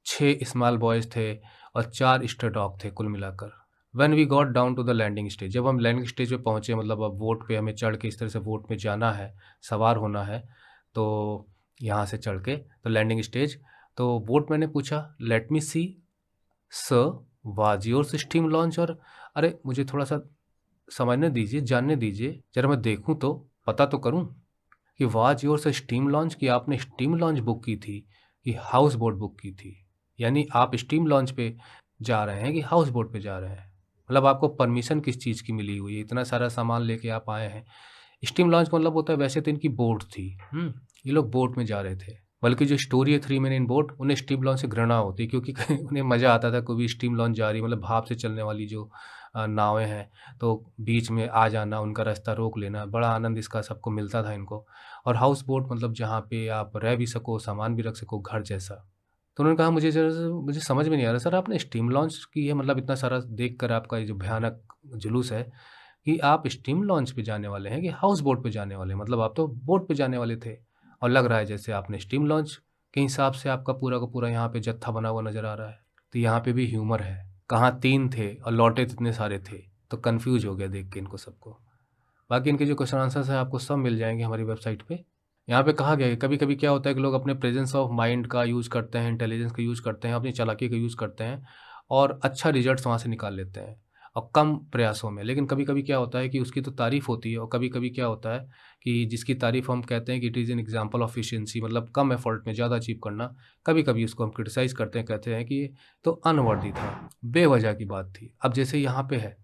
6 स्मॉल बॉयज़ थे और 4 स्ट्रे डॉग थे कुल मिलाकर। When we got down to the landing stage, जब हम लैंडिंग स्टेज पे पहुँचे, मतलब अब बोट पे हमें चढ़ के इस तरह से बोट में जाना है, सवार होना है, तो यहाँ से चढ़ के तो लैंडिंग स्टेज, तो बोटमैन ने पूछा, let me see sir, was yours steam launch, और अरे मुझे थोड़ा-सा समझने दीजिए, जानने दीजिए, ज़रा मैं देखूँ तो, पता तो करूँ कि वाज योर्स स्टीम लॉन्च, कि आपने स्टीम लॉन्च बुक की थी कि हाउस बोट बुक की थी? यानी आप स्टीम लॉन्च पे जा रहे हैं कि हाउस बोट पे जा रहे हैं? मतलब आपको परमिशन किस चीज़ की मिली हुई है? इतना सारा सामान लेके आप आए हैं। स्टीम लॉन्च का मतलब होता है, वैसे तो इनकी बोट थी, ये लोग बोट में जा रहे थे। बल्कि जो स्टोरी है 3 मेन इन बोट, उन्हें स्टीम लॉन्च से घृणा होती है, क्योंकि उन्हें मज़ा आता था, कोई भी स्टीम लॉन्च जा रही है, मतलब भाप से चलने वाली जो नावें हैं, तो बीच में आ जाना, उनका रास्ता रोक लेना, बड़ा आनंद इसका सबको मिलता था इनको। और हाउस बोट मतलब जहाँ पे आप रह भी सको, सामान भी रख सको, घर जैसा। तो उन्होंने कहा मुझे ज़रा सा मुझे समझ में नहीं आ रहा सर आपने स्टीम लॉन्च की है मतलब इतना सारा देखकर आपका ये जो भयानक जुलूस है कि आप स्टीम लॉन्च पे जाने वाले हैं कि हाउस बोट पे जाने वाले हैं? मतलब आप तो बोट पे जाने वाले थे और लग रहा है जैसे आपने स्टीम लॉन्च के हिसाब से आपका पूरा का पूरा यहाँ पे जत्था बना हुआ नज़र आ रहा है। तो यहाँ पे भी ह्यूमर है। कहाँ 3 थे और लौटे इतने सारे थे, तो कन्फ्यूज़ हो गया देख के इनको सबको। बाकी इनके जो क्वेश्चन आंसर्स हैं आपको सब मिल जाएँगे हमारी वेबसाइट पे। यहाँ पे कहा गया है कभी-कभी क्या होता है कि लोग अपने प्रेजेंस ऑफ माइंड का यूज़ करते हैं, इंटेलिजेंस का यूज़ करते हैं, अपनी चालाकी का यूज़ करते हैं और अच्छा रिजल्ट्स वहाँ से निकाल लेते हैं और कम प्रयासों में। लेकिन कभी-कभी क्या होता है कि उसकी तो तारीफ़ होती है और कभी-कभी क्या होता है कि जिसकी तारीफ़ हम कहते हैं कि it is an example of efficiency मतलब कम एफर्ट में ज़्यादा अचीव करना। कभी-कभी उसको हम क्रिटिसाइज़ करते हैं, कहते हैं कि ये तो अनवर्दी था, बेवजह की बात थी। अब जैसे यहाँ पे है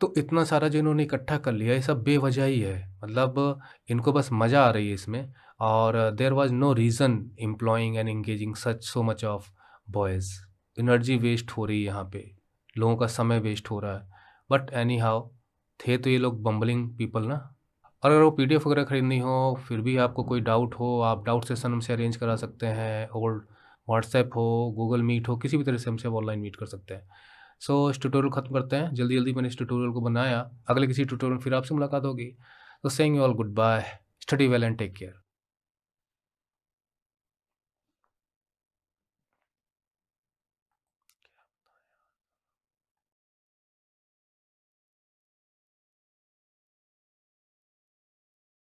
तो इतना सारा जो इन्होंने इकट्ठा कर लिया, ये सब बेवजह ही है। मतलब इनको बस मज़ा आ रही है इसमें और there was no reason employing and engaging such so much of boys. Energy waste हो रही है यहाँ पे, लोगों का समय वेस्ट हो रहा है। बट एनी हाउ थे तो ये लोग बम्बलिंग पीपल ना। और अगर वो पीडीएफ वगैरह खरीदनी हो, फिर भी आपको कोई डाउट हो, आप डाउट सेशन हमसे अरेंज करा सकते हैं और व्हाट्सएप हो, गूगल मीट हो, किसी भी तरह से हमसे ऑनलाइन मीट कर सकते हैं। सो इस ट्यूटोरियल ख़त्म करते हैं। जल्दी-जल्दी मैंने इस ट्यूटोरियल को बनाया। अगले किसी ट्यूटोरियल में फिर आपसे मुलाकात होगी। तो saying you all goodbye, study well and take care.